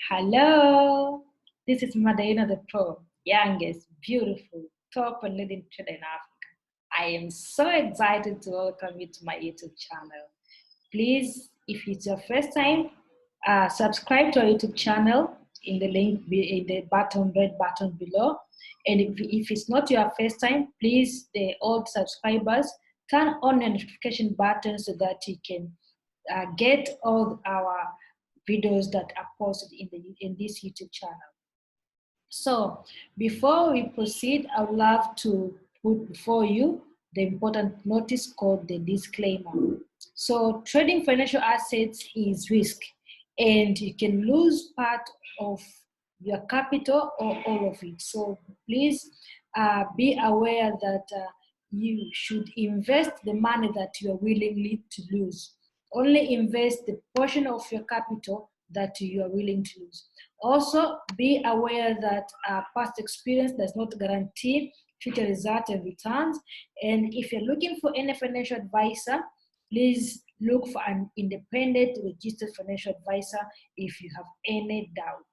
Hello, this is Madena the Pro, youngest, beautiful, top and leading trader in Africa. I am so excited to welcome you to my YouTube channel. Please, if it's your first time, subscribe to our YouTube channel in the link in the button, red button below. And if it's not your first time, please, the old subscribers, turn on the notification button so that you can get all our videos that are posted in this YouTube channel. So before we proceed, I would love to put before you the important notice called the disclaimer. So trading financial assets is risk, and you can lose part of your capital or all of it. So please be aware that you should invest the money that you are willingly to lose. Only invest the portion of your capital that you are willing to lose. Also, be aware that past experience does not guarantee future results and returns. And if you're looking for any financial advisor, please look for an independent registered financial advisor if you have any doubt.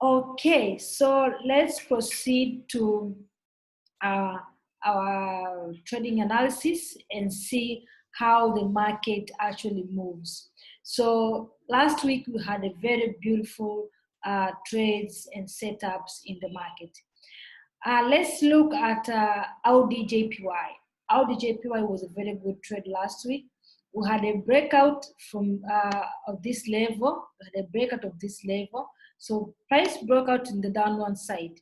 Okay, so let's proceed to our trading analysis and see how the market actually moves. So last week we had a very beautiful trades and setups in the market. Let's look at Audi JPY. Audi JPY was a very good trade last week. We had a breakout from of this level. We had a breakout of this level. So price broke out in the downward side.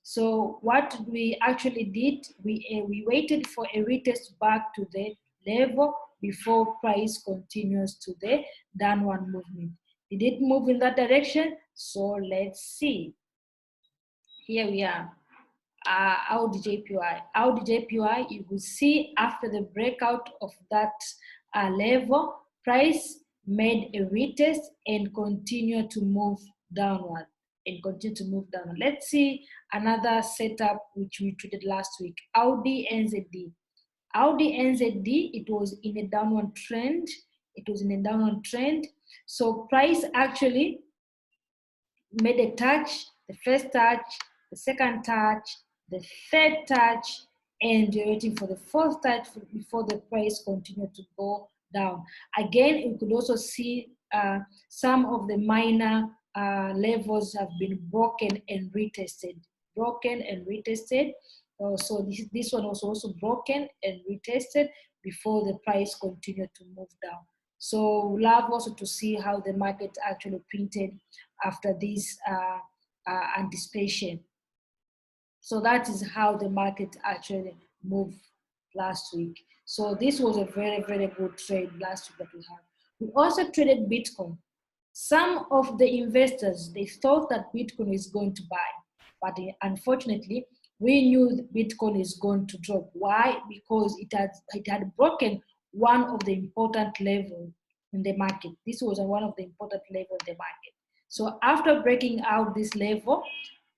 So what we actually did, we waited for a retest back to the level before price continues to the downward movement. Did it move in that direction? So let's see. Here we are. Audi JPY. Audi JPY, you will see after the breakout of that level, price made a retest and continue to move downward. Let's see another setup which we traded last week. Audi NZD. Audi NZD, it was in a downward trend. So price actually made a touch, the first touch, the second touch, the third touch, and you're waiting for the fourth touch before the price continued to go down. Again, you could also see some of the minor levels have been broken and retested. So this one was also broken and retested before the price continued to move down. So we'll love also to see how the market actually printed after this anticipation. So that is how the market actually moved last week. So this was a very, very good trade last week that we had. We also traded Bitcoin. Some of the investors, they thought that Bitcoin is going to buy, but unfortunately, we knew that Bitcoin is going to drop. Why? Because it had broken one of the important levels in the market. This was one of the important levels in the market. So after breaking out this level,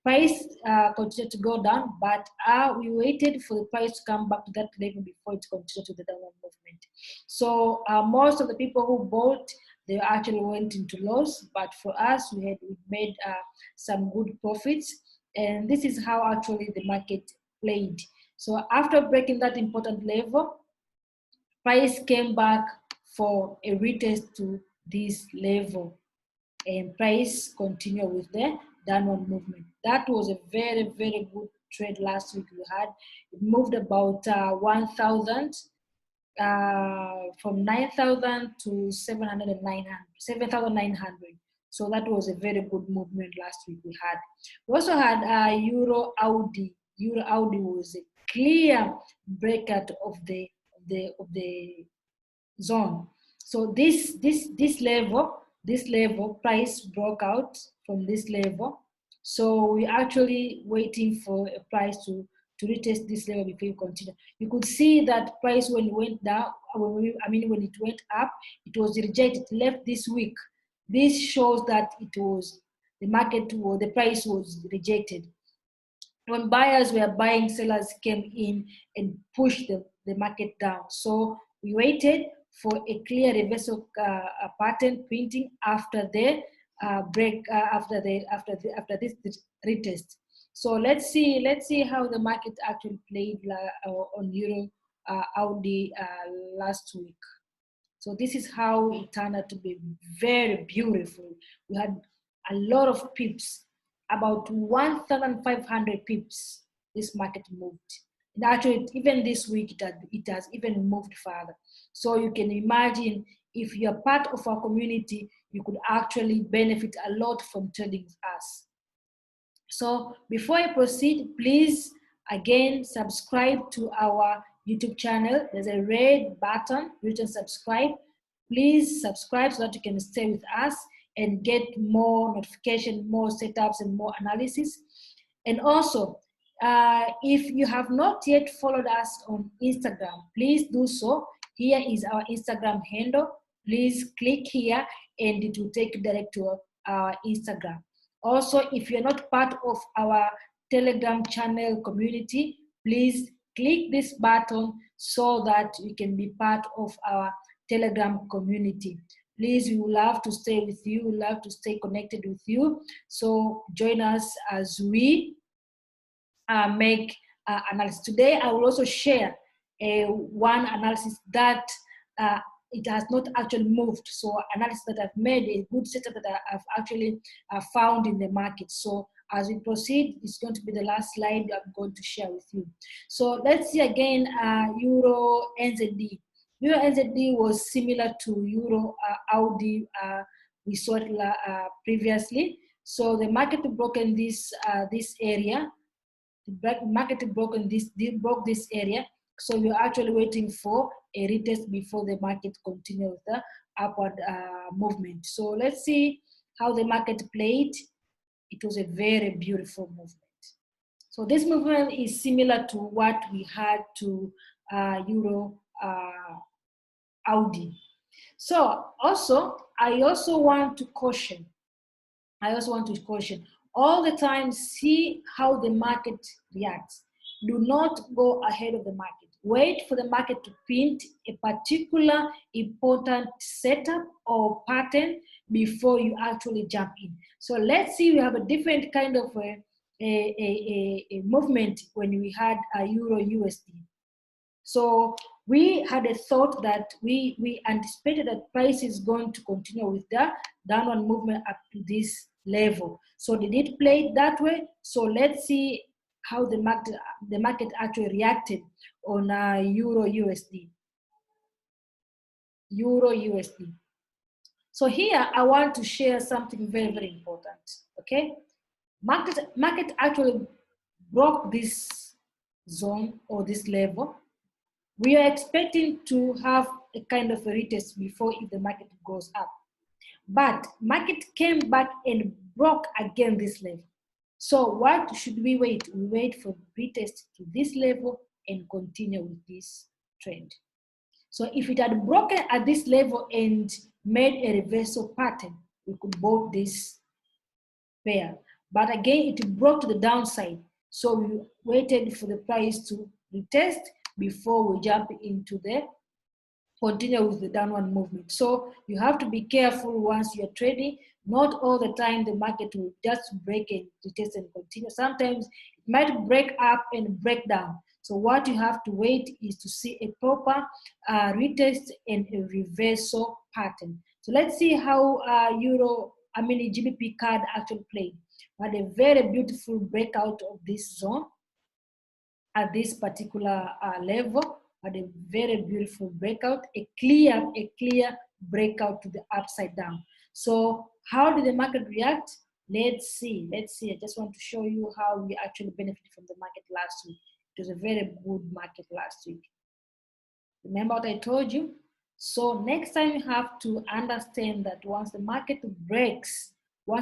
price continued to go down, but we waited for the price to come back to that level before it continued to the downward movement. So most of the people who bought, they actually went into loss, but for us, we made some good profits. And this is how actually the market played. So after breaking that important level, price came back for a retest to this level, and price continued with the downward movement. That was a very, very good trade last week we had. It moved about 1,000 from 9,000 to 7,900. So that was a very good movement last week we had. We also had Euro Audi. Euro Audi was a clear breakout of the zone. So this level price broke out from this level. So we're actually waiting for a price to retest this level before you continue. You could see that price when it went down, when it went up, it was rejected, left this week. This shows that the price was rejected. When buyers were buying, sellers came in and pushed the market down. So we waited for a clear reversal pattern printing after the break after this retest. So let's see how the market actually played on Euro Audi last week. So this is how it turned out to be very beautiful. We had a lot of pips, about 1,500 pips. This market moved. And actually, even this week, it has even moved further. So you can imagine if you're part of our community, you could actually benefit a lot from trading with us. So before I proceed, please again subscribe to our YouTube channel. There's a red button written subscribe. Please subscribe so that you can stay with us and get more notification, more setups, and more analysis. And also, if you have not yet followed us on Instagram, please do so. Here is our Instagram handle. Please click here and it will take you direct to our Instagram. Also, if you're not part of our Telegram channel community, please click this button so that you can be part of our Telegram community. Please, we would love to stay with you, we love to stay connected with you. So join us as we make analysis. Today, I will also share one analysis that it has not actually moved. So analysis that I've made, a good setup that I've actually found in the market. So as we proceed, it's going to be the last slide I'm going to share with you. So let's see again, Euro NZD. Euro NZD was similar to Euro Audi. We saw it previously. So the market broken this area. The market broke this area, so we're actually waiting for a retest before the market continue with the upward movement. So let's see how the market played. It was a very beautiful movement. So this movement is similar to what we had to Euro Audi. So also, I also want to caution all the time, see how the market reacts. Do not go ahead of the market. Wait for the market to paint a particular important setup or pattern before you actually jump in. So let's see, we have a different kind of a movement when we had a Euro USD. So we had a thought that we anticipated that price is going to continue with the downward movement up to this level. So did it play it that way? So let's see how the market actually reacted on Euro USD. Euro USD. So here I want to share something very, very important. Okay, market actually broke this zone or this level. We are expecting to have a kind of a retest before if the market goes up. But market came back and broke again this level. So what should we wait? We wait for retest to this level and continue with this trend. So if it had broken at this level and made a reversal pattern, we could bought this pair. But again, it broke to the downside. So we waited for the price to retest before we jump into the continue with the downward movement. So you have to be careful once you're trading. Not all the time the market will just break and retest and continue. Sometimes it might break up and break down. So what you have to wait is to see a proper retest and a reversal pattern. So let's see how GBP card actually played. We had a very beautiful breakout of this zone at this particular level. Had a very beautiful breakout, a clear breakout to the upside down. So how did the market react? Let's see. I just want to show you how we actually benefited from the market last week. It was a very good market last week. Remember what I told you? So next time you have to understand that once the market breaks, you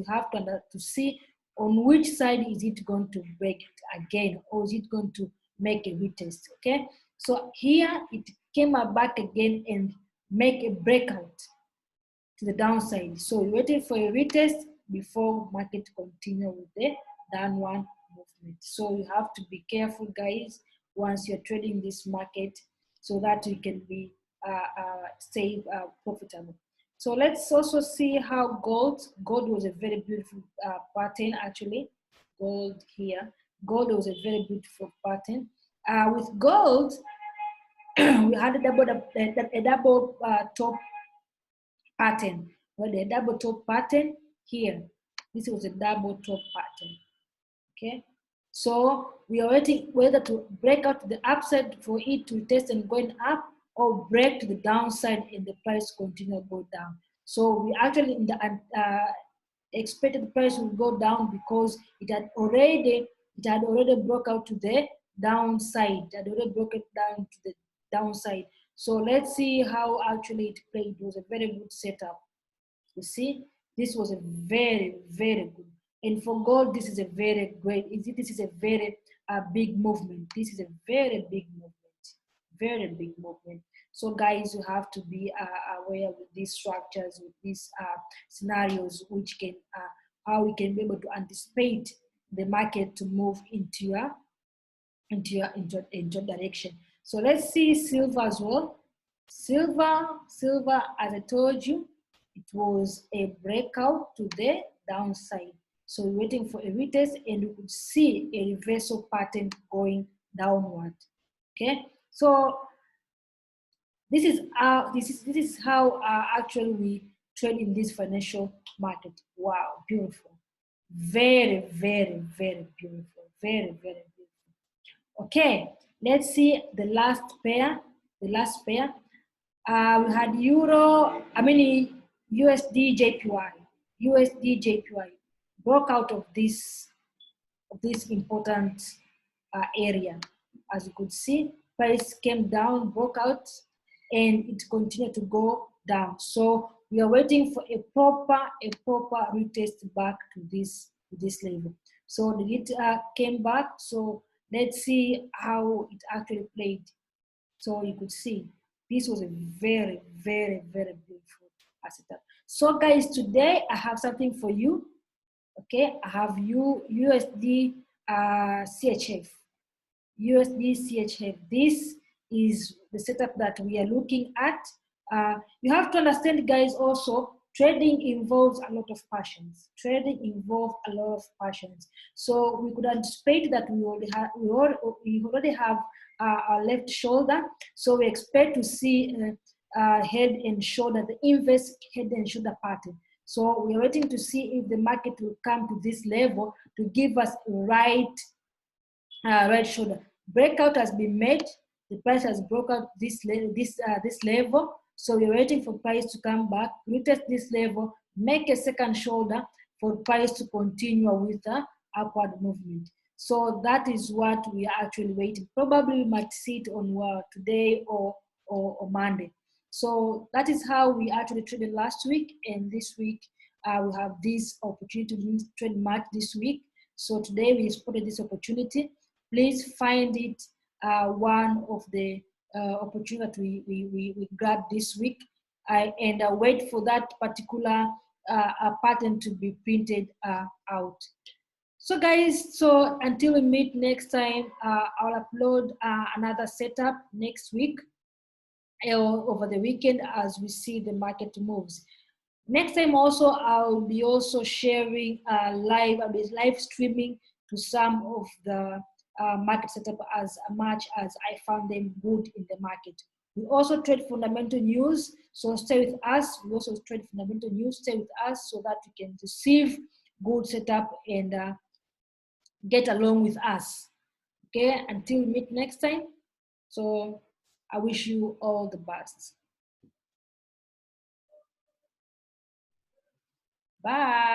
have to see on which side is it going to break it again, or is it going to make a retest, okay? So here it came back again and make a breakout to the downside. So we waited for a retest before market continue with the downward movement. So you have to be careful, guys, once you're trading this market so that you can be stay profitable. So let's also see how gold was a very beautiful pattern actually. Gold here. Gold was a very beautiful pattern. With gold, we had a double top pattern. Well, the double top pattern here. This was a double top pattern. Okay. So we are waiting whether to break out the upside for it to test and going up, or break to the downside and the price continue to go down. So we actually in the expected the price will go down because it had already broke out to the downside. It had already broke it down to the downside. So let's see how actually it played. It was a very good setup. You see, this was a very, very good. And for gold, this is a very great, this is a very big movement. This is a very big movement, very big movement. So guys, you have to be aware with these structures, with these scenarios, which can, how we can be able to anticipate the market to move into your direction. So let's see silver as well. Silver, as I told you, it was a breakout to the downside. So we're waiting for a retest, and we could see a reversal pattern going downward. Okay, so this is how actually we trade in this financial market. Wow, beautiful, very, very, very beautiful, very, very beautiful. Okay, let's see the last pair. The last pair. We had USD JPY. USD JPY broke out of this important area. As you could see, price came down, broke out, and it continued to go down. So we are waiting for a proper retest back to this level. So it came back. So let's see how it actually played. So you could see this was a very, very, very beautiful setup. So guys, today I have something for you. Okay, I have USD CHF. USD CHF. This is the setup that we are looking at. You have to understand, guys, also trading involves a lot of passions. Trading involves a lot of passions. So we could anticipate that we already have our left shoulder. So we expect to see head and shoulder, the inverse head and shoulder pattern. So we're waiting to see if the market will come to this level to give us right shoulder. Breakout has been made. The price has broke out this level. So we're waiting for price to come back, retest this level, make a second shoulder for price to continue with the upward movement. So that is what we are actually waiting. Probably we might see it on today or Monday. So that is how we actually traded last week, and this week we have this opportunity to trade much this week. So today we spotted this opportunity. Please find it one of the opportunity we grabbed this week, and wait for that particular pattern to be printed out. So guys, so until we meet next time, I'll upload another setup next week or over the weekend as we see the market moves. Next time also, I'll be also sharing I'll be live streaming to some of the market setup as much as I found them good in the market. We also trade fundamental news, so stay with us. We also trade fundamental news, stay with us so that you can receive good setup and get along with us. Okay, until we meet next time. So I wish you all the best. Bye.